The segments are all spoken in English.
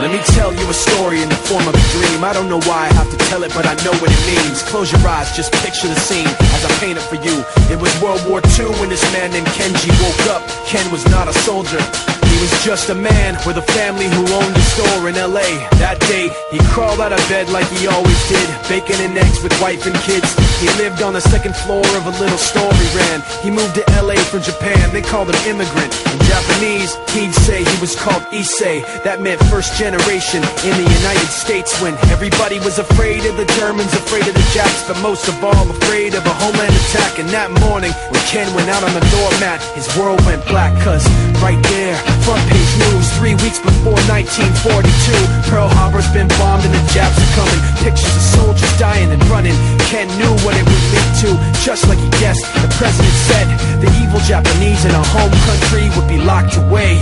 Let me tell you a story in the form of a dream. I don't know why I have to tell it, but I know what it means. Close your eyes, just picture the scene as I paint it for you. It was World War II when this man named Kenji woke up. Ken was not a soldier, he was just a man with a family who owned a store in LA. That day, he crawled out of bed like he always did, bacon and eggs with wife and kids. He lived on the second floor of a little store he ran. He moved to LA from Japan, they called him immigrant. In Japanese, he'd say he was called Issei. That meant first generation in the United States, when everybody was afraid of the Germans, afraid of the Japs, but most of all afraid of a homeland attack. And that morning, when Ken went out on the doormat, his world went black, cause right there, front page news, 3 weeks before 1942, Pearl Harbor's been bombed and the Japs are coming. Pictures of soldiers dying and running. Ken knew what it would lead to, just like he guessed. The president said the evil Japanese in our home country would be locked away.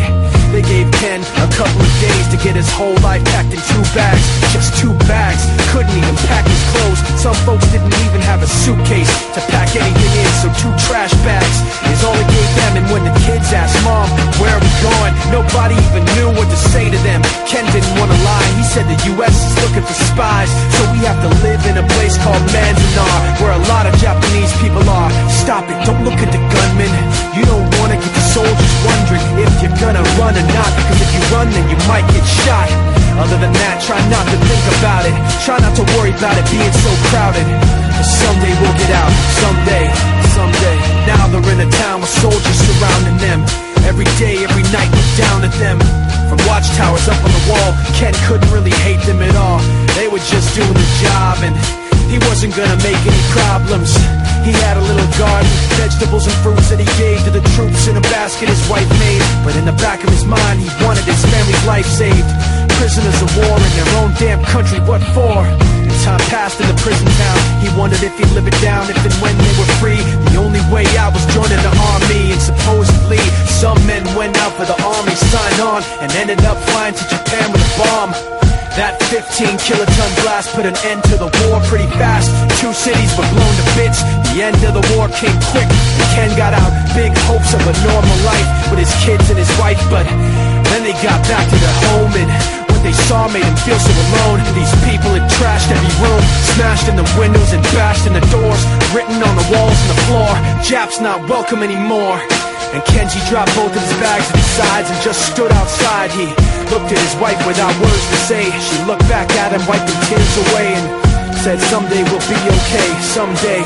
They gave Ken a couple of days to get his whole life packed in 2 bags. Just 2 bags, couldn't even pack his clothes. Some folks didn't even have a suitcase to pack anything in, so 2 trash bags is all they gave them. And when the kids asked Mom, where are we going, nobody even knew what to say to them. Ken didn't want to lie, he said the US is looking for spies, so we have to live in a place called Manzanar, where a lot of Japanese people are. Stop it, don't look at the gunmen. You don't want to get the soldiers wondering if you're gonna run or not, because if you run then you might get shot. Other than that, try not to think about it. Try not to worry about it being so crowded. Someday we'll get out, someday, someday. Now they're in a town with soldiers surrounding them. Every day, every night, look down at them. From watchtowers up on the wall, Ken couldn't really hate them at all. They were just doing the job, and he wasn't gonna make any problems. He had a little garden, vegetables and fruits that he gave to the troops in a basket his wife made. But in the back of his mind, he wanted his family's life saved. Prisoners of war in their own damn country, what for? As time passed in the prison town, he wondered if he'd live it down if and when they were free. The only way out was joining the army, and supposedly some men went out for the army, signed on, and ended up flying to Japan with a bomb. That 15-kiloton blast put an end to the war pretty fast. 2 cities were blown to bits. The end of the war came quick, and Ken got out big hopes of a normal life with his kids and his wife. But then they got back to their home, and what they saw made him feel so alone. These people had trashed every room, smashed in the windows and bashed in the doors, written on the walls and the floor, Japs not welcome anymore. And Kenji dropped both of his bags to the sides and just stood outside. He looked at his wife without words to say. She looked back at him, wiped the tears away, and said, someday we'll be okay, someday.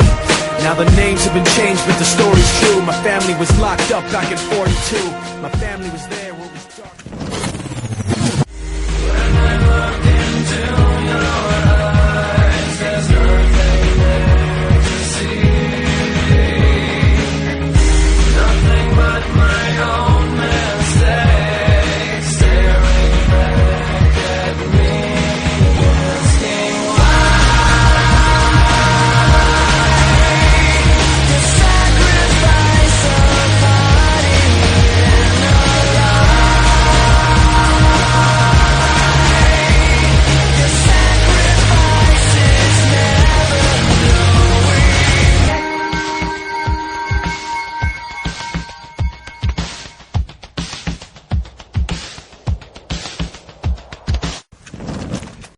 Now the names have been changed, but the story's true. My family was locked up back in 42. My family was there where it was dark. When I looked into